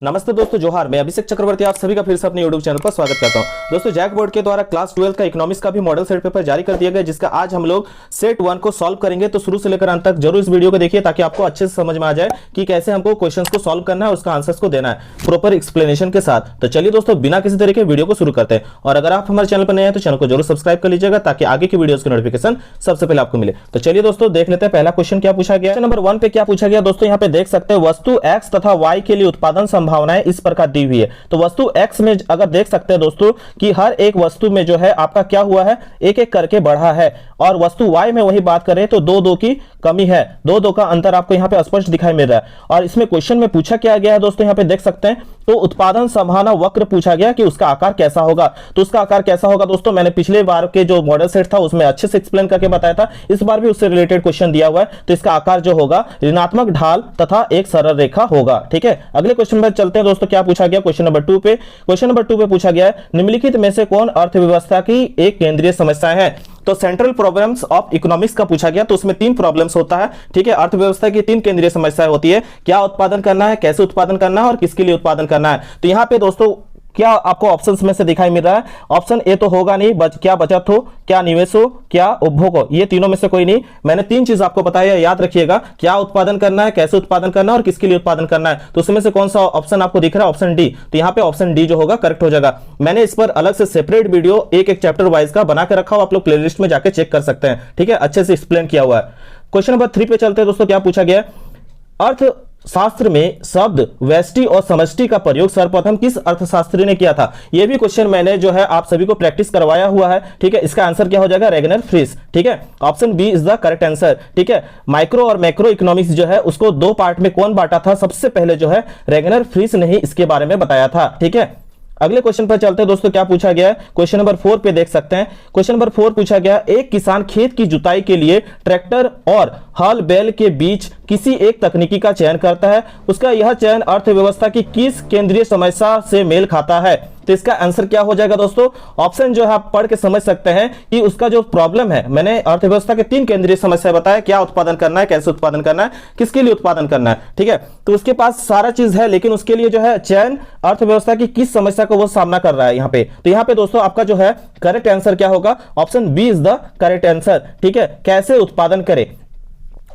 नमस्ते दोस्तों, जोहार। मैं अभिषेक चक्रवर्ती आप सभी का फिर से अपने यूट्यूब चैनल पर स्वागत करता हूं। दोस्तों, जैक बोर्ड के द्वारा क्लास 12 का इकोनॉमिक्स का भी मॉडल सेट पेपर जारी कर दिया गया, जिसका आज हम लोग सेट 1 को सॉल्व करेंगे। तो शुरू से लेकर अंत तक जरूर इस वीडियो को देखिए ताकि आपको अच्छे से समझ में आ जाए कि कैसे हमको क्वेश्चंस को सॉल्व करना है, उसका आंसर्स को देना है प्रॉपर एक्सप्लेनेशन के साथ। तो चलिए दोस्तों, बिना किसी तरीके वीडियो को शुरू करते हैं। और अगर आप हमारे चैनल पर नए हैं तो चैनल को जरूर सब्सक्राइब कर लीजिएगा ताकि आगे की वीडियोस की नोटिफिकेशन सबसे पहले आपको मिले। तो चलिए दोस्तों, देख लेते हैं पहला क्वेश्चन क्या पूछा गया। नंबर 1 पे क्या पूछा गया दोस्तों, यहाँ पे देख सकते हैं वस्तु X तथा Y के लिए उत्पादन संभावनाएं इस प्रकार दी हुई है। तो वस्तु X में अगर देख सकते हैं दोस्तों कि हर एक वस्तु में जो है आपका क्या हुआ है, एक एक करके बढ़ा है। और वस्तु Y में वही बात करें तो दो की कमी है, दो का अंतर आपको यहाँ पे स्पष्ट दिखाई मिल रहा है। और इसमें क्वेश्चन में पूछा क्या गया है दोस्तों, यहाँ पे देख सकते हैं तो उत्पादन संभावना वक्र पूछा गया कि उसका आकार कैसा होगा। तो उसका आकार कैसा होगा दोस्तों, मैंने पिछले बार के जो मॉडल सेट था उसमें अच्छे से एक्सप्लेन करके बताया था। इस बार भी उससे रिलेटेड क्वेश्चन दिया हुआ है। तो इसका आकार जो होगा ऋणात्मक ढाल तथा एक सरल रेखा होगा। ठीक है, अगले क्वेश्चन पर चलते हैं दोस्तों। क्या पूछा गया क्वेश्चन नंबर 2 पे। क्वेश्चन नंबर 2 पे पूछा गया है निम्नलिखित में से कौन अर्थव्यवस्था की एक केंद्रीय समस्या है। तो सेंट्रल प्रॉब्लम्स ऑफ इकोनॉमिक्स का पूछा गया। तो उसमें 3 प्रॉब्लम्स होता है। ठीक है, अर्थव्यवस्था की 3 केंद्रीय समस्याएं होती है। क्या उत्पादन करना है, कैसे उत्पादन करना है और किसके लिए उत्पादन करना है। तो यहाँ पे दोस्तों क्या आपको ऑप्शंस में से दिखाई मिल रहा है, ऑप्शन ए तो होगा नहीं, क्या बचत हो, क्या निवेश हो, क्या उपभोग हो, ये तीनों में से कोई नहीं। मैंने 3 चीज आपको बताया, याद रखिएगा, क्या उत्पादन करना है, कैसे उत्पादन करना है और किसके लिए उत्पादन करना है। तो उसमें से कौन सा ऑप्शन आपको दिख रहा है, ऑप्शन डी। तो यहाँ पे ऑप्शन डी जो होगा करेक्ट हो जाएगा। मैंने इस पर अलग से सेपरेट वीडियो एक चैप्टर वाइज का बना के रखा हो, आप लोग प्लेलिस्ट में जाके चेक कर सकते हैं। ठीक है, अच्छे से एक्सप्लेन किया हुआ है। क्वेश्चन नंबर 3 पे चलते हैं दोस्तों। क्या पूछा गया, अर्थ शास्त्र में शब्द व्यष्टि और समष्टि का प्रयोग सर्वप्रथम किस अर्थशास्त्री ने किया था। यह भी क्वेश्चन मैंने जो है आप सभी को प्रैक्टिस करवाया हुआ है। ठीक है, इसका आंसर क्या हो जाएगा, रेगनर फ्रिश। ठीक है, option B is the correct answer. ठीक है, माइक्रो और मैक्रो इकोनॉमिक्स जो है उसको 2 पार्ट में कौन बांटा था, सबसे पहले जो है रेगनर फ्रिश ने ही इसके बारे में बताया था। ठीक है, अगले क्वेश्चन पर चलते हैं दोस्तों। क्या पूछा गया है, क्वेश्चन नंबर 4 पे देख सकते हैं। क्वेश्चन नंबर 4 पूछा गया, एक किसान खेत की जुताई के लिए ट्रैक्टर और हल बैल के बीच किसी एक तकनीकी का चयन करता है। उसका यह चयन अर्थव्यवस्था की किस केंद्रीय समस्या से मेल खाता है। तो इसका आंसर क्या हो जाएगा दोस्तों, ऑप्शन जो है आप पढ़ के समझ सकते हैं कि उसका जो प्रॉब्लम है, मैंने अर्थव्यवस्था के 3 केंद्रीय समस्या बताया, क्या उत्पादन करना है, कैसे उत्पादन करना है, किसके लिए उत्पादन करना है। ठीक है, तो उसके पास सारा चीज है, लेकिन उसके लिए जो है चयन अर्थव्यवस्था की किस समस्या को वो सामना कर रहा है यहाँ पे। तो यहाँ पे दोस्तों आपका जो है करेक्ट आंसर क्या होगा, option B is the correct answer. ठीक है, कैसे उत्पादन करें।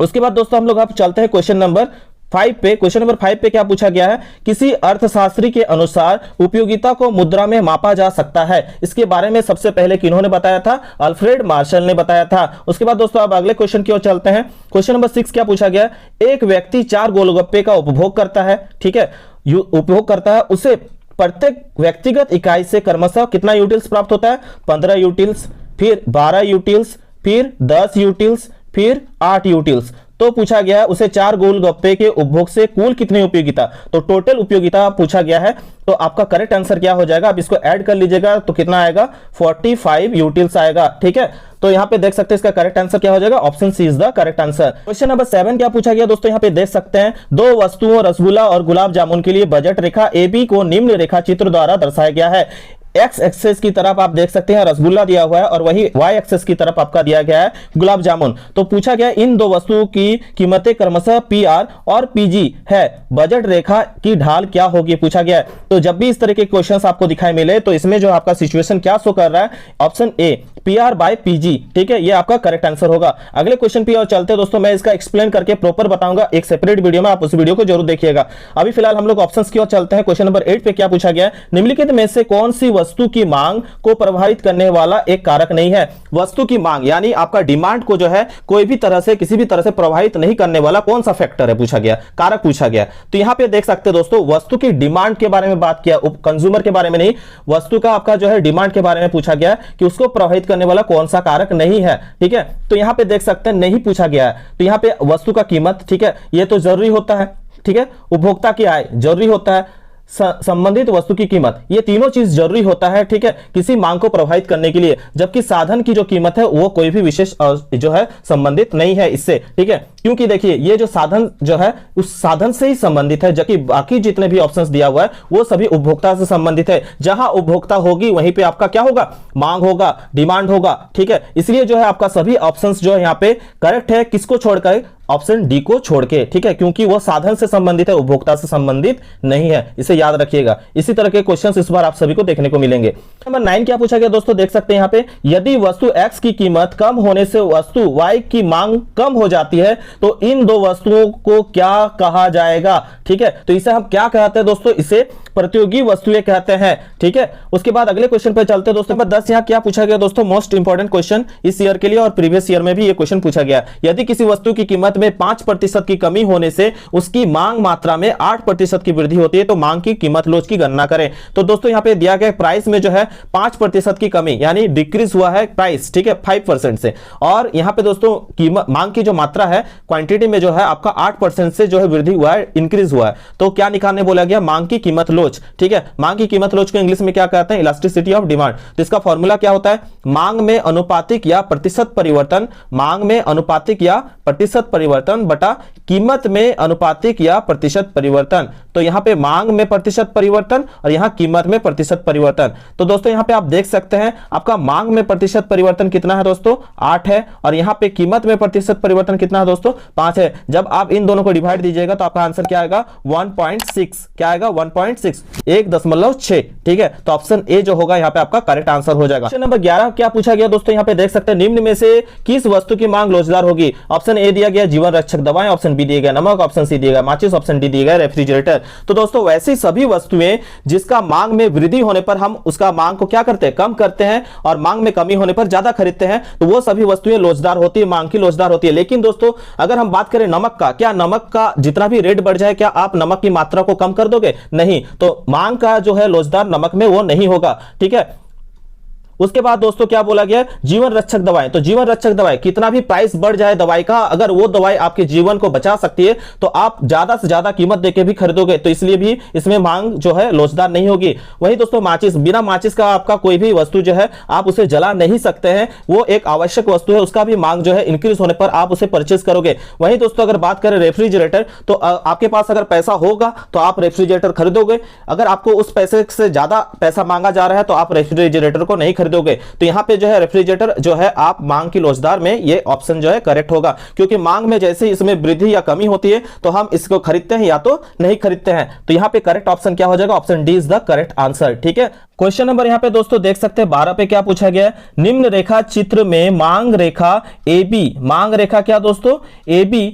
उसके बाद दोस्तों हम लोग अब चलते हैं क्वेश्चन नंबर 5 पे। क्वेश्चन नंबर 5 पे क्या पूछा गया है, किसी अर्थशास्त्री के अनुसार उपयोगिता को मुद्रा में मापा जा सकता है। इसके बारे में सबसे पहले किन्होंने बताया था, अल्फ्रेड मार्शल ने बताया था। उसके बाद दोस्तों अब अगले क्वेश्चन की ओर चलते हैं। क्वेश्चन नंबर 6 क्या पूछा गया, एक व्यक्ति 4 गोलगप्पे का उपभोग करता है। ठीक है, उपभोग करता है, उसे प्रत्येक व्यक्तिगत इकाई से क्रमशः कितना यूटिल्स प्राप्त होता है, 15 यूटिल्स, फिर 12 यूटिल्स, फिर 10 यूटिल्स, फिर 8 यूटिल्स। तो पूछा गया है उसे 4 गोलगप्पे के उपभोग से कुल कितनी उपयोगिता, तो टोटल उपयोगिता पूछा गया है। तो आपका करेक्ट आंसर क्या हो जाएगा, आप इसको ऐड कर लीजिएगा तो कितना आएगा, 45 यूटिल्स आएगा। ठीक है, तो यहाँ पे देख सकते हैं इसका करेक्ट आंसर क्या हो जाएगा, option C is the correct answer. Question number 7 क्या पूछा गया दोस्तों, यहाँ पे देख सकते हैं 2 वस्तुओं रसगुल्ला और गुलाब जामुन के लिए बजट रेखा AB को निम्न रेखा चित्र द्वारा दर्शाया गया है। एक्स एक्सेस की तरफ आप देख सकते हैं रसगुल्ला दिया हुआ है और वही वाई एक्सेस की तरफ आपका दिया गया है गुलाब जामुन। तो पूछा गया इन 2 वस्तुओं की कीमतें क्रमशः PR और PG है, बजट रेखा की ढाल क्या होगी पूछा गया है। तो जब भी इस तरह के क्वेश्चंस आपको दिखाई मिले तो इसमें जो आपका सिचुएशन क्या शो कर रहा है, option A PR by PG। ठीक है, ये आपका करेक्ट आंसर होगा। अगले क्वेश्चन पे और चलते हैं दोस्तों, मैं इसका एक्सप्लेन करके प्रॉपर बताऊंगा एक सेपरेट वीडियो में, आप उस वीडियो को जरूर देखिएगा। अभी फिलहाल हम लोग ऑप्शंस की ओर चलते हैं। क्वेश्चन नंबर 8 पे क्या पूछा गया है, निम्नलिखित में से कौन सी वस्तु की मांग को प्रभावित करने वाला एक कारक नहीं है। वस्तु की मांग यानी आपका डिमांड को जो है कोई भी तरह से किसी भी तरह से प्रभावित नहीं करने वाला कौन सा फैक्टर है पूछा गया, कारक पूछा गया। तो यहां पे देख सकते हैं दोस्तों वस्तु की डिमांड के बारे में बात किया, कंज्यूमर के बारे में नहीं, वस्तु का आपका जो है डिमांड के बारे में पूछा गया कि उसको प्रभावित करने वाला कौन सा कारक नहीं है। ठीक है, तो यहां पे देख सकते हैं नहीं पूछा गया है। तो यहां पे वस्तु का कीमत, ठीक है, ये तो जरूरी होता है। ठीक है, उपभोक्ता की आय जरूरी होता है, संबंधित वस्तु की कीमत, ये तीनों चीज जरूरी होता है। ठीक है, किसी मांग को प्रभावित करने के लिए, जबकि साधन की जो कीमत है वो कोई भी विशेष जो है संबंधित नहीं है इससे। ठीक है, क्योंकि देखिए ये जो साधन जो है उस साधन से ही संबंधित है, जबकि बाकी जितने भी ऑप्शंस दिया हुआ है वो सभी उपभोक्ता से संबंधित है। जहां उपभोक्ता होगी वहीं पे आपका क्या होगा, मांग होगा, डिमांड होगा। ठीक है, इसलिए जो है आपका सभी ऑप्शंस जो है यहाँ पे करेक्ट है, किसको छोड़कर, ऑप्शन डी को छोड़ के, ठीक है, क्योंकि वो साधन से संबंधित है, उपभोक्ता से संबंधित नहीं है, इसे याद रखिएगा। इसी तरह के क्वेश्चंस इस बार आप सभी को देखने को मिलेंगे। नंबर 9 क्या पूछा गया दोस्तों, देख सकते हैं यहाँ पे, यदि वस्तु X की कीमत कम होने से वस्तु Y की मांग कम हो जाती है तो इन दो वस्तुओं को क्या कहा जाएगा, ठीक है। तो इसे हम क्या कहते हैं दोस्तों, इसे प्रतियोगी वस्तुएं कहते हैं, ठीक है। उसके बाद अगले क्वेश्चन पे चलते हैं दोस्तों। नंबर 10 यहाँ क्या पूछा गया दोस्तों, मोस्ट इंपॉर्टेंट क्वेश्चन इस ईयर के लिए और प्रीवियस ईयर में भी ये क्वेश्चन पूछा गया। यदि किसी वस्तु की कीमत में 5% की कमी होने से उसकी मांग मात्रा में 8% की वृद्धि होती है तो मांग की कीमत लोच की गणना करें। तो दोस्तों यहाँ पे दिया गया प्राइस में जो है 5% की कमी यानी डिक्रीज हुआ है प्राइस, ठीक है, 5% से, और यहाँ पे दोस्तों कीमत मांग की जो मात्रा है क्वांटिटी में जो है आपका 8% से जो है वृद्धि हुआ है, इंक्रीज हुआ है। तो क्या निकालने बोला गया, मांग की कीमत लोच, ठीक है। मांग की कीमत लोच को इंग्लिश में क्या कहते हैं, इलास्टिसिटी ऑफ डिमांड। तो इसका फॉर्मूला क्या होता है, मांग में अनुपातिक या प्रतिशत परिवर्तन, मांग में अनुपातिक या प्रतिशत परिवर्तन बटा कीमत में अनुपातिक या प्रतिशत परिवर्तन। तो यहां पे मांग में प्रतिशत परिवर्तन और यहां कीमत में प्रतिशत परिवर्तन। तो दोस्तों यहां पे आप देख सकते हैं आपका मांग में प्रतिशत परिवर्तन कितना है दोस्तों, 8 है, और यहां पे कीमत में प्रतिशत परिवर्तन कितना है दोस्तों, 5 है। जब आप इन दोनों को डिवाइड दीजिएगा तो आपका आंसर क्या आएगा, 1.6, क्या आएगा 1.6, 1.6, ठीक है। तो ऑप्शन ए जो होगा यहां पे आपका करेक्ट आंसर हो जाएगा। क्वेश्चन नंबर 11 क्या पूछा गया दोस्तों, यहां पे देख सकते हैं, निम्न में से किस वस्तु की मांग लोचदार होगी। ऑप्शन ए दिया गया जीवन रक्षक दवाएं, ऑप्शन बी दिया गया नमक, ऑप्शन सी दिया गया माचिस, ऑप्शन डी दिया गया रेफ्रिजरेटर। तो दोस्तों वैसी सभी वस्तुएं जिसका मांग में वृद्धि होने पर हम उसका मांग को क्या करते हैं, कम करते हैं, और मांग में कमी होने पर ज्यादा खरीदते हैं, तो वो सभी वस्तुएं लोचदार होती है, मांग की लोचदार होती है। लेकिन दोस्तों अगर हम बात करें नमक का, क्या नमक का जितना भी रेट बढ़ जाए क्या आप नमक की मात्रा को कम कर दोगे, नहीं। तो मांग का जो है लोचदार नमक में वो नहीं होगा, ठीक है। उसके बाद दोस्तों क्या बोला गया, जीवन रक्षक दवाएं। तो जीवन रक्षक दवाएं, कितना भी प्राइस बढ़ जाए दवाई का, अगर वो दवाई आपके जीवन को बचा सकती है तो आप ज्यादा से ज्यादा कीमत देके भी खरीदोगे, तो इसलिए भी इसमें मांग जो है लोचदार नहीं होगी। वही दोस्तों माचिस, बिना माचिस का आपका कोई भी वस्तु जो है आप उसे जला नहीं सकते हैं, वो एक आवश्यक वस्तु है, उसका भी मांग जो है इंक्रीज होने पर आप उसे परचेज करोगे। वही दोस्तों अगर बात करें रेफ्रिजरेटर, तो आपके पास अगर पैसा होगा तो आप रेफ्रिजरेटर खरीदोगे, अगर आपको उस पैसे से ज्यादा पैसा मांगा जा रहा है तो आप रेफ्रिजरेटर को नहीं खरीदोगे। तो यहां पे जो है रेफ्रिजरेटर जो है आप मांग की लोचदार में, ये ऑप्शन जो है करेक्ट होगा, क्योंकि मांग में जैसे ही इसमें वृद्धि या कमी होती है तो हम इसको खरीदते हैं या तो नहीं खरीदते हैं। तो यहां पे करेक्ट ऑप्शन क्या हो जाएगा, option D is the correct answer, ठीक है। क्वेश्चन नंबर यहां पे दोस्तों देख सकते हैं 12 पे क्या पूछा गया है, निम्न रेखा चित्र में मांग रेखा AB, मांग रेखा क्या दोस्तों, AB,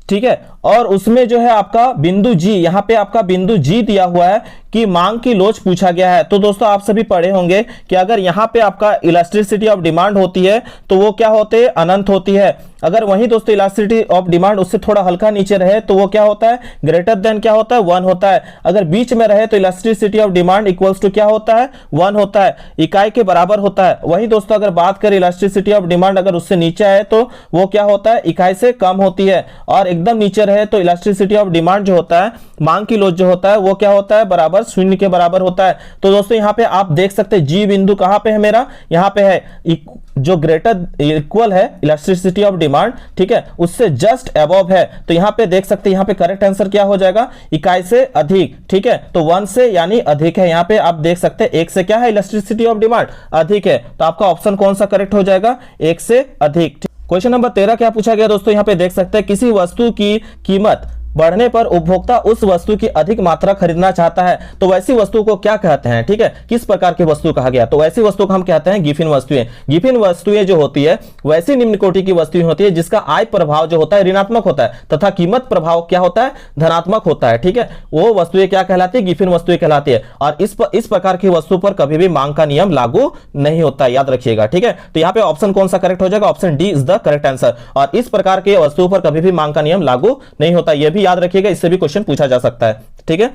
ठीक है, और उसमें जो है आपका बिंदु जी, यहां पे आपका बिंदु जी दिया हुआ है कि मांग की लोच पूछा गया है। तो दोस्तों आप सभी पढ़े होंगे कि अगर यहां पे आपका इलास्टिसिटी ऑफ डिमांड होती है तो वो क्या होते हैं, अनंत होती है। अगर वही दोस्तों इलास्टिसिटी ऑफ डिमांड उससे थोड़ा हल्का नीचे रहे तो वो क्या होता है, ग्रेटर देन क्या होता है, 1 होता है। अगर बीच में रहे तो elasticity of demand equals to क्या होता है, 1 होता है, इकाई के बराबर होता है। वही दोस्तों अगर बात करें इलास्टिसिटी ऑफ डिमांड अगर उससे नीचे है तो वो क्या होता है, इकाई से कम होती है, और एकदम नीचे रहे तो इलास्टिसिटी ऑफ डिमांड जो होता है, मांग की लोच जो होता है, वो क्या होता है, बराबर 0 के बराबर होता है। तो दोस्तों यहां पे आप देख सकते हैं जी बिंदु कहां पे है मेरा, यहां पे है, जो ग्रेटर इक्वल है इलास्टिसिटी ऑफ डिमांड, ठीक है, उससे जस्ट अबव है। तो यहां पे देख सकते हैं यहां पे करेक्ट आंसर क्या हो जाएगा, इकाई से अधिक, ठीक है। तो 1 से यानी अधिक है, यहां पे आप देख सकते हैं 1 से क्या है, इलास्टिसिटी ऑफ डिमांड अधिक है। तो आपका ऑप्शन कौन सा करेक्ट हो जाएगा, 1 से अधिक। क्वेश्चन नंबर 13 क्या पूछा गया दोस्तों, यहां पे देख सकते हैं, किसी वस्तु की कीमत बढ़ने पर उपभोक्ता उस वस्तु की अधिक मात्रा खरीदना चाहता है तो वैसी वस्तु को क्या कहते हैं, ठीक है, किस प्रकार की वस्तु कहा गया, तो वैसी वस्तु को हम कहते हैं गिफिन वस्तुएं। गिफिन वस्तुएं जो होती है वैसी निम्न कोटि की वस्तुएं होती है जिसका आय प्रभाव जो होता है ऋणात्मक होता है तथा कीमत प्रभाव क्या होता है, धनात्मक होता है, ठीक है। वो वस्तुएं क्या कहलाती है, गिफिन वस्तुएं कहलाती है, और इस प्रकार की वस्तु पर कभी भी मांग का नियम लागू नहीं होता, याद रखिएगा, ठीक है। तो यहाँ पे ऑप्शन कौन सा करेक्ट हो जाएगा, option D is the correct answer, और इस प्रकार के वस्तुओं पर कभी भी मांग का नियम लागू नहीं होता, यह भी याद रखिएगा, इससे भी क्वेश्चन पूछा जा सकता है, ठीक है।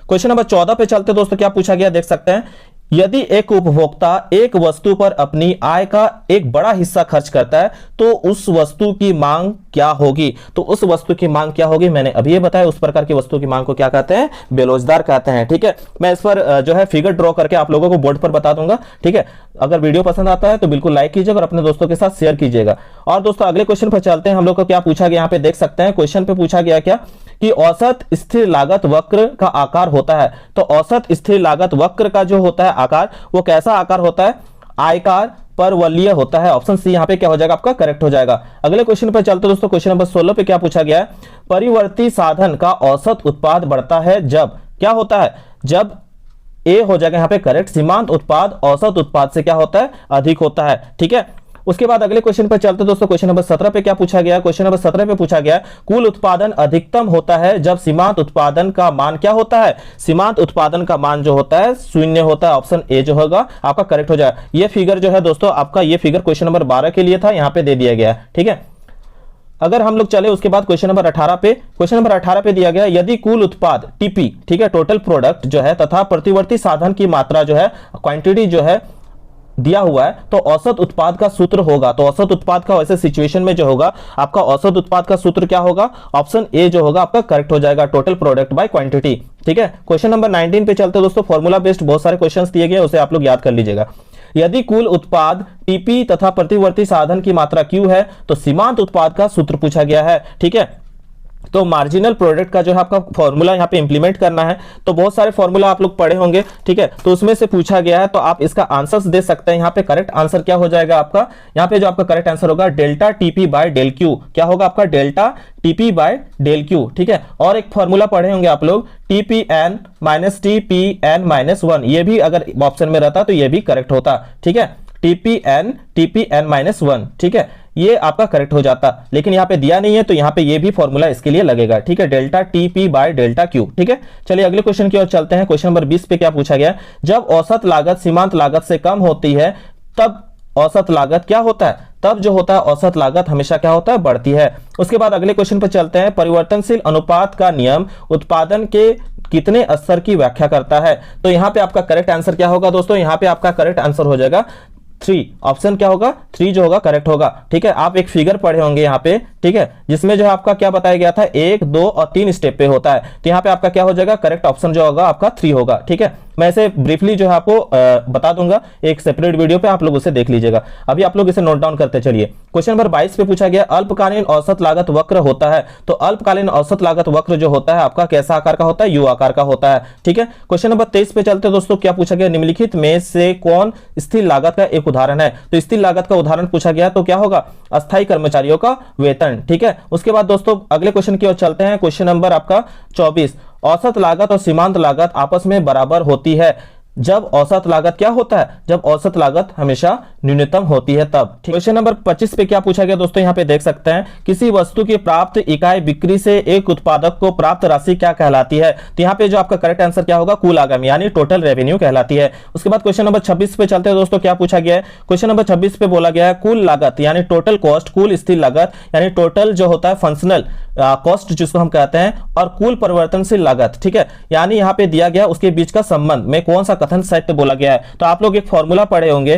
क्वेश्चन नंबर 14 पे चलते दोस्तों, क्या पूछा गया देख सकते हैं, यदि एक उपभोक्ता एक वस्तु पर अपनी आय का एक बड़ा हिस्सा खर्च करता है तो उस वस्तु की मांग क्या होगी, तो उस वस्तु की मांग क्या होगी, मैंने अभी ये बताया, उस प्रकार की वस्तु की मांग को क्या कहते हैं, बेरोजगार कहते हैं, ठीक है। मैं इस पर जो है फिगर ड्रॉ करके आप लोगों को बोर्ड पर बता दूंगा, ठीक है। अगर वीडियो पसंद आता है तो बिल्कुल लाइक कीजिएगा और अपने दोस्तों के साथ शेयर कीजिएगा। और दोस्तों अगले क्वेश्चन पर चलते हैं, हम लोग को क्या पूछा गया, यहाँ पे देख सकते हैं क्वेश्चन पे पूछा गया क्या कि औसत स्थिर लागत वक्र का आकार होता है। तो औसत स्थिर लागत वक्र का जो होता है आकार, वो कैसा आकार होता है, आयकार परवलयीय होता है। ऑप्शन सी यहाँ पे क्या हो जाएगा आपका करेक्ट हो जाएगा। अगले क्वेश्चन पर चलते दोस्तों, क्वेश्चन नंबर 16 पे क्या पूछा गया है, परिवर्ती साधन का औसत उत्पाद बढ़ता है जब क्या होता है, जब ए हो जाएगा यहाँ पे करेक्ट, सीमांत उत्पाद औसत उत्पाद से क्या होता है, अधिक होता है। ठीक है, उसके बाद अगले क्वेश्चन पर चलते दोस्तों, क्वेश्चन नंबर 17 पे क्या पूछा गया, क्वेश्चन नंबर 17 पे पूछा गया कुल उत्पादन अधिकतम होता है जब सीमांत उत्पादन का मान क्या होता है, सीमांत उत्पादन का मान जो होता है शून्य होता है। ऑप्शन ए जो होगा आपका करेक्ट हो जाएगा। ये फिगर जो है दोस्तों आपका, ये फिगर क्वेश्चन नंबर 12 के लिए था, यहाँ पे दे दिया गया है। ठीक है, अगर हम लोग चले उसके बाद क्वेश्चन नंबर 18 पे, क्वेश्चन नंबर 18 पे दिया गया यदि कुल उत्पाद टीपी, ठीक है, टोटल प्रोडक्ट जो है तथा प्रतिवर्ती साधन की मात्रा जो है, क्वांटिटी जो है दिया हुआ है, तो औसत उत्पाद का सूत्र होगा। तो औसत उत्पाद का वैसे सिचुएशन में जो होगा आपका औसत उत्पाद का सूत्र क्या होगा, ऑप्शन ए जो होगा आपका करेक्ट हो जाएगा, टोटल प्रोडक्ट बाय क्वांटिटी। ठीक है, क्वेश्चन नंबर 19 पे चलते दोस्तों, फॉर्मूला बेस्ड बहुत सारे क्वेश्चंस दिए गए, उसे आप लोग याद कर लीजिएगा। यदि कुल उत्पाद टीपी तथा प्रतिवर्ती साधन की मात्रा क्यू है तो सीमांत उत्पाद का सूत्र पूछा गया है। ठीक है, तो मार्जिनल प्रोडक्ट का जो है आपका फॉर्मूला यहाँ पे इंप्लीमेंट करना है। तो बहुत सारे फॉर्मूला आप लोग पढ़े होंगे, ठीक है, तो उसमें से पूछा गया है, तो आप इसका आंसर्स दे सकते हैं। यहाँ पे करेक्ट आंसर क्या हो जाएगा आपका, यहाँ पे जो आपका करेक्ट आंसर होगा delta TP by del Q, क्या होगा आपका delta TP by del Q. ठीक है, और एक फॉर्मूला पढ़े होंगे आप लोग टीपीएन माइनस टीपीएन माइनस 1, ये भी अगर ऑप्शन में रहता तो ये भी करेक्ट होता। ठीक है, टीपीएन माइनस 1, ठीक है, ये आपका करेक्ट हो जाता, लेकिन यहाँ पे दिया नहीं है तो यहाँ पे ये भी फॉर्मूला इसके लिए लगेगा। ठीक है, delta TP by delta Q. ठीक है, चलिए अगले क्वेश्चन की ओर चलते हैं। क्वेश्चन नंबर 20 पे क्या पूछा गया, जब औसत लागत सीमांत लागत से कम होती है तब औसत लागत क्या होता है, तब जो होता है औसत लागत हमेशा क्या होता है, बढ़ती है। उसके बाद अगले क्वेश्चन पर चलते हैं, परिवर्तनशील अनुपात का नियम उत्पादन के कितने स्तर की व्याख्या करता है। तो यहाँ पे आपका करेक्ट आंसर क्या होगा दोस्तों, यहाँ पे आपका करेक्ट आंसर हो जाएगा 3, ऑप्शन क्या होगा 3 जो होगा करेक्ट होगा। ठीक है, आप एक फिगर पढ़े होंगे यहाँ पे, ठीक है, जिसमें जो है आपका क्या बताया गया था, 1, 2 और 3 स्टेप पे होता है। तो यहाँ पे आपका क्या हो जाएगा, करेक्ट ऑप्शन जो होगा आपका 3 होगा। ठीक है, मैं इसे ब्रीफली जो है आपको बता दूंगा एक सेपरेट वीडियो पे, आप लोग उसे देख लीजिएगा। अभी आप लोग इसे नोट डाउन करते चलिए। क्वेश्चन नंबर 22 पे पूछा गया अल्पकालीन औसत लागत वक्र होता है। तो अल्पकालीन औसत लागत वक्र जो होता है आपका कैसा आकार का होता है, यू आकार का होता है। ठीक है, क्वेश्चन नंबर 23 पे चलते दोस्तों, क्या पूछा गया, निम्नलिखित में से कौन स्थिर लागत का एक उदाहरण है। तो स्थिर लागत का उदाहरण पूछा गया तो क्या होगा, अस्थायी कर्मचारियों का वेतन। ठीक है, उसके बाद दोस्तों अगले क्वेश्चन की ओर चलते हैं। क्वेश्चन नंबर आपका 24, औसत लागत और सीमांत लागत आपस में बराबर होती है जब औसत लागत क्या होता है, जब औसत लागत हमेशा न्यूनतम होती है तब। क्वेश्चन नंबर 25 पे क्या पूछा गया दोस्तों, यहाँ पे देख सकते हैं, किसी वस्तु की प्राप्त इकाई बिक्री से एक उत्पादक को प्राप्त राशि क्या कहलाती है। तो यहाँ पे जो आपका करेक्ट आंसर क्या होगा, कुल आगम यानी टोटल रेवेन्यू कहलाती है। उसके बाद क्वेश्चन नंबर 26 पे चलते हैं दोस्तों, क्या पूछा गया है, क्वेश्चन नंबर 26 पे बोला गया है कुल लागत यानी टोटल कॉस्ट, कुल स्थिर लागत यानी टोटल जो होता है फंक्शनल कॉस्ट जिसको हम कहते हैं, और कुल परिवर्तनशील लागत। ठीक है, यानी यहाँ पे दिया गया उसके बीच का संबंध में कौन सा कथन सत्य बोला गया है। तो आप लोग एक फॉर्मूला पढ़े होंगे,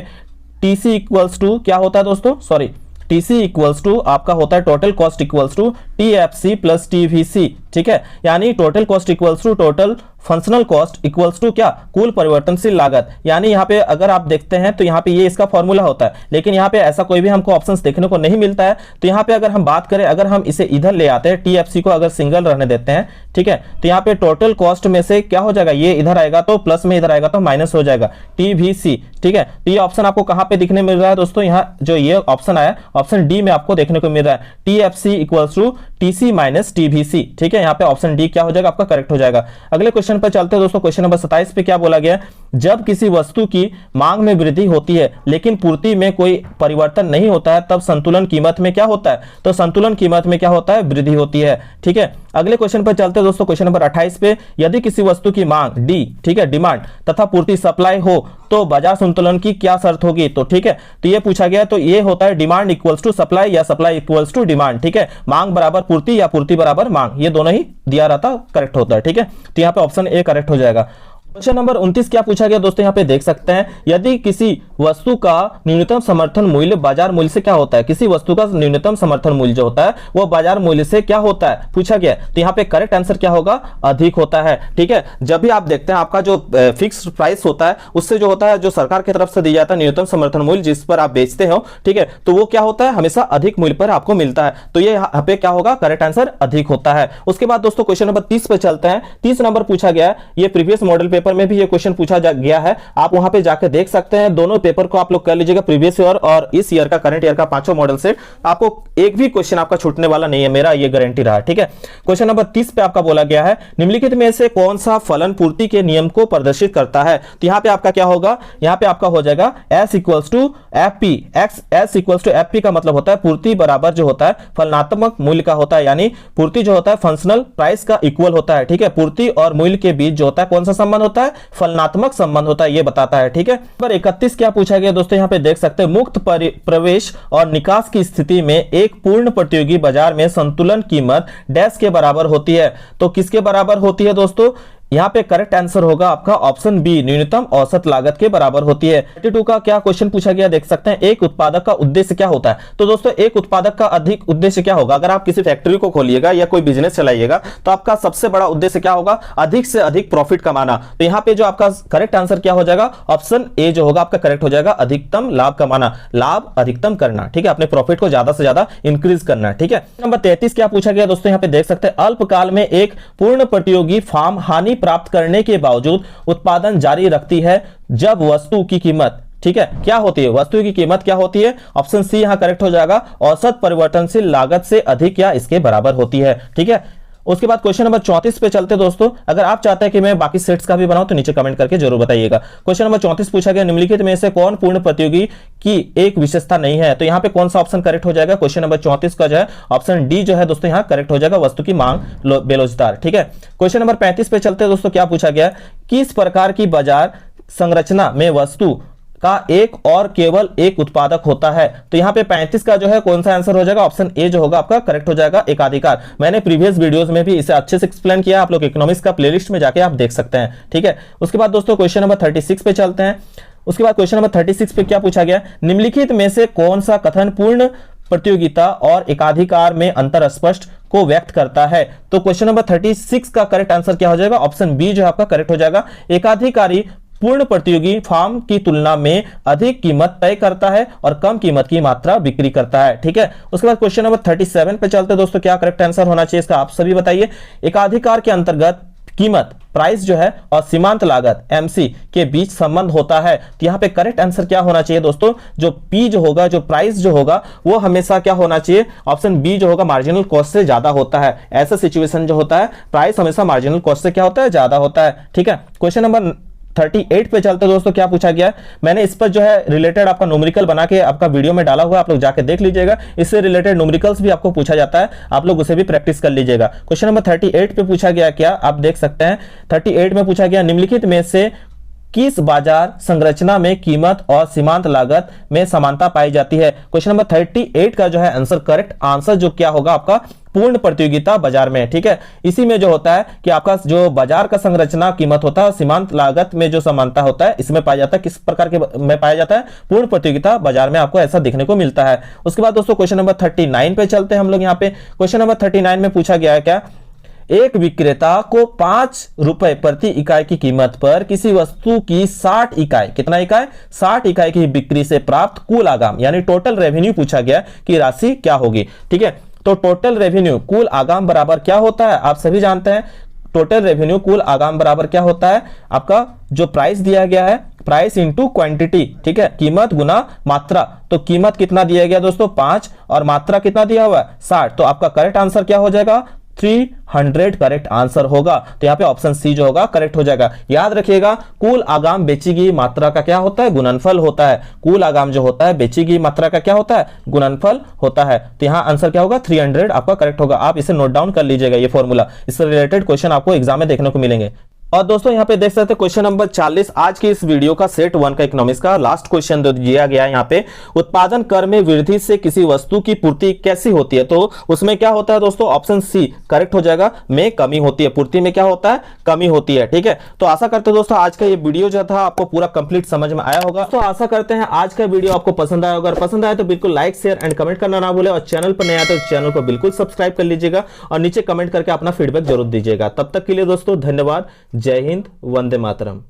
टीसी इक्वल्स टू क्या होता है दोस्तों, सॉरी, टीसी इक्वल्स टू आपका होता है total cost equals to TFC plus TVC. ठीक है, यानी total cost equals to total functional cost equals to क्या, कुल परिवर्तनशील लागत। यानी यहाँ पे अगर आप देखते हैं तो यहाँ पे ये इसका फॉर्मूला होता है, लेकिन यहाँ पे ऐसा कोई भी हमको ऑप्शंस देखने को नहीं मिलता है। तो यहाँ पे अगर हम बात करें, अगर हम इसे इधर ले आते हैं, टीएफसी को अगर सिंगल रहने देते हैं, ठीक है, तो यहाँ पे टोटल कॉस्ट में से क्या हो जाएगा, ये इधर आएगा तो प्लस में, इधर आएगा तो माइनस हो जाएगा, टीवीसी। ठीक है, तो ये ऑप्शन आपको कहाँ पे दिखने मिल रहा है दोस्तों, यहाँ जो ये ऑप्शन आया ऑप्शन डी में आपको देखने को मिल रहा है, TFC equals to TC minus TVC. ठीक है, यहाँ पे ऑप्शन डी क्या हो जाएगा आपका करेक्ट हो जाएगा। अगले क्वेश्चन पर चलते हैं दोस्तों, क्वेश्चन नंबर 27 पे क्या बोला गया, जब किसी वस्तु की मांग में वृद्धि होती है लेकिन पूर्ति में कोई परिवर्तन नहीं होता है तब संतुलन कीमत में क्या होता है। तो संतुलन कीमत में क्या होता है, वृद्धि होती है। ठीक है, अगले क्वेश्चन पर चलते हैं दोस्तों, क्वेश्चन नंबर 28 पे, यदि किसी वस्तु की मांग डी, ठीक है, डिमांड तथा पूर्ति सप्लाई हो तो बाजार संतुलन की क्या शर्त होगी। तो ठीक है, तो ये पूछा गया, तो ये होता है डिमांड इक्वल्स टू सप्लाई या सप्लाई इक्वल्स टू डिमांड। ठीक है, मांग बराबर पूर्ति या पूर्ति बराबर मांग, ये दोनों ही दिया रहता करेक्ट होता है। ठीक है, तो यहाँ पे ऑप्शन ए करेक्ट हो जाएगा। क्वेश्चन नंबर 29 क्या पूछा गया दोस्तों, यहाँ पे देख सकते हैं, यदि किसी वस्तु का न्यूनतम समर्थन मूल्य बाजार मूल्य से क्या होता है, किसी वस्तु का न्यूनतम समर्थन मूल्य जो होता है वो बाजार मूल्य से क्या होता है पूछा गया। तो यहाँ पे करेक्ट आंसर क्या होगा, अधिक होता है। ठीक है, जब भी आप देखते हैं आपका जो फिक्स प्राइस होता है उससे जो होता है, जो सरकार की तरफ से दिया जाता है न्यूनतम समर्थन मूल्य जिस पर आप बेचते हो, ठीक है, तो वो क्या होता है, हमेशा अधिक मूल्य पर आपको मिलता है। तो ये यहाँ पे क्या होगा, करेक्ट आंसर अधिक होता है। उसके बाद दोस्तों क्वेश्चन नंबर 30 पे चलते हैं। 30 नंबर पूछा गया, ये प्रीवियस मॉडल पेपर पेपर में भी ये क्वेश्चन पूछा गया है, आप वहां पे जाकर देख सकते हैं। दोनों पेपर को आप लोग कर लीजिएगा, प्रीवियस ईयर और इस ईयर का, करंट ईयर का पांचों मॉडल सेट। आपको एक भी क्वेश्चन आपका छूटने वाला नहीं है, मेरा ये गारंटी रहा। ठीक है, क्वेश्चन नंबर 30 पे आपका बोला गया है, निम्नलिखित में से कौन सा फलन पूर्ति के नियम को प्रदर्शित करता है। तो यहां पे आपका क्या होगा, यहां पे आपका हो जाएगा S equals to F P. S equals to F P का मतलब होता है पूर्ति बराबर जो होता है फलनात्मक मूल्य का होता है, यानी पूर्ति जो होता है फंक्शनल प्राइस का इक्वल होता है। ठीक है, पूर्ति और मूल्य के बीच जो होता है कौन सा संबंध होता है, फलनात्मक संबंध होता है, ये बताता है। ठीक है, नंबर 31 क्या पूछा गया दोस्तों, यहां पे देख सकते हैं, मुक्त प्रवेश और निकास की स्थिति में एक पूर्ण प्रतियोगी बाजार में संतुलन कीमत डैश के बराबर होती है। तो किसके बराबर होती है दोस्तों, यहां पे करेक्ट आंसर होगा आपका ऑप्शन बी, न्यूनतम औसत लागत के बराबर होती है। 32 का क्या क्वेश्चन पूछा गया, देख सकते हैं, एक उत्पादक का उद्देश्य क्या होता है। तो दोस्तों एक उत्पादक का अधिक उद्देश्य क्या होगा, अगर आप किसी फैक्ट्री को खोलिएगा या कोई बिजनेस चलाइएगा तो आपका सबसे बड़ा उद्देश्य क्या होगा, अधिक से अधिक प्रॉफिट कमाना। तो यहां पे जो आपका करेक्ट आंसर क्या हो जाएगा, ऑप्शन ए जो होगा आपका करेक्ट हो जाएगा, अधिकतम लाभ कमाना, लाभ अधिकतम करना। ठीक है, अपने प्रॉफिट को ज्यादा से ज्यादा इंक्रीज करना। ठीक है, नंबर 33 क्या पूछा गया दोस्तों, यहां पे देख सकते हैं, अल्पकाल में एक पूर्ण प्रतियोगी फर्म हानि प्राप्त करने के बावजूद उत्पादन जारी रखती है जब वस्तु की कीमत, ठीक है, क्या होती है, वस्तु की कीमत क्या होती है, ऑप्शन सी यहां करेक्ट हो जाएगा, औसत परिवर्तनशील लागत से अधिक या इसके बराबर होती है। ठीक है, उसके बाद क्वेश्चन नंबर 34 पे चलते दोस्तों। अगर आप चाहते हैं कि मैं बाकी सेट्स का भी बनाऊं तो नीचे कमेंट करके जरूर बताइएगा। क्वेश्चन नंबर 34 पूछा गया, निम्नलिखित में से कौन पूर्ण प्रतियोगी की एक विशेषता नहीं है। तो यहां पे कौन सा ऑप्शन करेक्ट हो जाएगा, क्वेश्चन नंबर 34 का जो है ऑप्शन डी जो है दोस्तों यहां करेक्ट हो जाएगा, वस्तु की मांग बेरोजगार। ठीक है, क्वेश्चन नंबर 35 पे चलते दोस्तों। क्या पूछा गया, किस प्रकार की बाजार संरचना में वस्तु का एक और केवल एक उत्पादक होता है। तो यहां पे 35 का जो है कौन सा आंसर हो जाएगा, ऑप्शन ए जो होगा आपका करेक्ट हो जाएगा, एकाधिकार। मैंने प्रीवियस वीडियोस में भी इसे अच्छे से एक्सप्लेन किया, आप लोग इकोनॉमिक्स का प्लेलिस्ट में जाके आप देख सकते हैं। ठीक है, उसके बाद दोस्तों क्वेश्चन नंबर 36 पे चलते हैं। उसके बाद क्वेश्चन नंबर 36 पे क्या पूछा गया, निम्नलिखित में से कौन सा कथन पूर्ण प्रतियोगिता और एकाधिकार में अंतर स्पष्ट को व्यक्त करता है। तो क्वेश्चन नंबर 36 का करेक्ट आंसर क्या हो जाएगा, ऑप्शन बी जो आपका करेक्ट हो जाएगा, एकाधिकारी पूर्ण प्रतियोगी फर्म की तुलना में अधिक कीमत तय करता है और कम कीमत की मात्रा बिक्री करता है। ठीक है, उसके बाद क्वेश्चन नंबर 37 पे चलते दोस्तों। क्या करेक्ट आंसर होना चाहिए इसका, आप सभी बताइए। एकाधिकार के अंतर्गत कीमत प्राइस जो है और सीमांत लागत एमसी के बीच संबंध होता है। तो यहां पे करेक्ट आंसर क्या होना चाहिए दोस्तों, जो पी जो होगा, जो प्राइस जो होगा वो हमेशा क्या होना चाहिए, ऑप्शन बी जो होगा मार्जिनल कॉस्ट से ज्यादा होता है। ऐसा सिचुएशन जो होता है, प्राइस हमेशा मार्जिनल कॉस्ट से क्या होता है, ज्यादा होता है। ठीक है, क्वेश्चन नंबर 38 पे चलते दोस्तों। क्या पूछा गया, मैंने इस पर जो है रिलेटेड आपका न्यूमेरिकल बना के आपका वीडियो में डाला हुआ है, आप लोग जाके देख लीजिएगा। इससे रिलेटेड न्यूमेरिकल्स भी आपको पूछा जाता है, आप लोग उसे भी प्रैक्टिस कर लीजिएगा। क्वेश्चन नंबर 38 पे पूछा गया, क्या आप देख सकते हैं 38 में पूछा गया, निम्नलिखित में से किस बाजार संरचना में कीमत और सीमांत लागत में समानता पाई जाती है। क्वेश्चन नंबर 38 का जो है आंसर, करेक्ट आंसर जो क्या होगा आपका, पूर्ण प्रतियोगिता बाजार में। ठीक है, इसी में जो होता है कि आपका जो बाजार का संरचना कीमत होता है, सीमांत लागत में जो समानता होता है, इसमें पाया जाता है, किस प्रकार के में पाया जाता है, पूर्ण प्रतियोगिता बाजार में आपको ऐसा देखने को मिलता है। उसके बाद दोस्तों क्वेश्चन नंबर 39 पे चलते हैं हम लोग। यहाँ पे क्वेश्चन नंबर 39 में पूछा गया है, क्या एक विक्रेता को 5 रुपए प्रति इकाई की कीमत पर किसी वस्तु की 60 इकाई, कितना इकाई, 60 इकाई की बिक्री से प्राप्त कुल आगाम यानी टोटल रेवेन्यू पूछा गया कि राशि क्या होगी। ठीक है, तो टोटल रेवेन्यू कुल आगाम बराबर क्या होता है, आप सभी जानते हैं, टोटल रेवेन्यू कुल आगाम बराबर क्या होता है, आपका जो प्राइस दिया गया है, प्राइस इंटू क्वांटिटी। ठीक है, कीमत गुना मात्रा। तो कीमत कितना दिया गया दोस्तों, 5, और मात्रा कितना दिया हुआ है, 60। तो आपका करेक्ट आंसर क्या हो जाएगा, 300 करेक्ट आंसर होगा। तो यहाँ पे ऑप्शन सी जो होगा करेक्ट हो जाएगा। याद रखिएगा, कुल आगाम बेची गई मात्रा का क्या होता है, गुणनफल होता है। कुल आगाम जो होता है बेची गई मात्रा का क्या होता है, गुणनफल होता है। तो यहाँ आंसर क्या होगा, 300 आपका करेक्ट होगा। आप इसे नोट डाउन कर लीजिएगा, ये फॉर्मूला, इससे रिलेटेड क्वेश्चन आपको एग्जाम में देखने को मिलेंगे। और दोस्तों यहाँ पे देख सकते हैं क्वेश्चन नंबर 40 आज की इस वीडियो का सेट 1 का इकोनॉमिक्स का लास्ट क्वेश्चन दिया गया है। यहाँ पे उत्पादन कर में वृद्धि से किसी वस्तु की पूर्ति कैसी होती है, तो उसमें क्या होता है दोस्तों, ऑप्शन सी करेक्ट हो जाएगा, में कमी होती है, पूर्ति में क्या होता है, कमी होती है। ठीक है, तो आशा करते हैं दोस्तों आज का ये वीडियो जो था आपको पूरा कंप्लीट समझ में आया होगा। तो आशा करते हैं आज का वीडियो आपको पसंद आया होगा। अगर पसंद आया तो बिल्कुल लाइक शेयर एंड कमेंट करना ना भूले, और चैनल पर नया तो चैनल को बिल्कुल सब्सक्राइब कर लीजिएगा और नीचे कमेंट करके अपना फीडबैक जरूर दीजिएगा। तब तक के लिए दोस्तों धन्यवाद, जय हिंद, वंदे मातरम।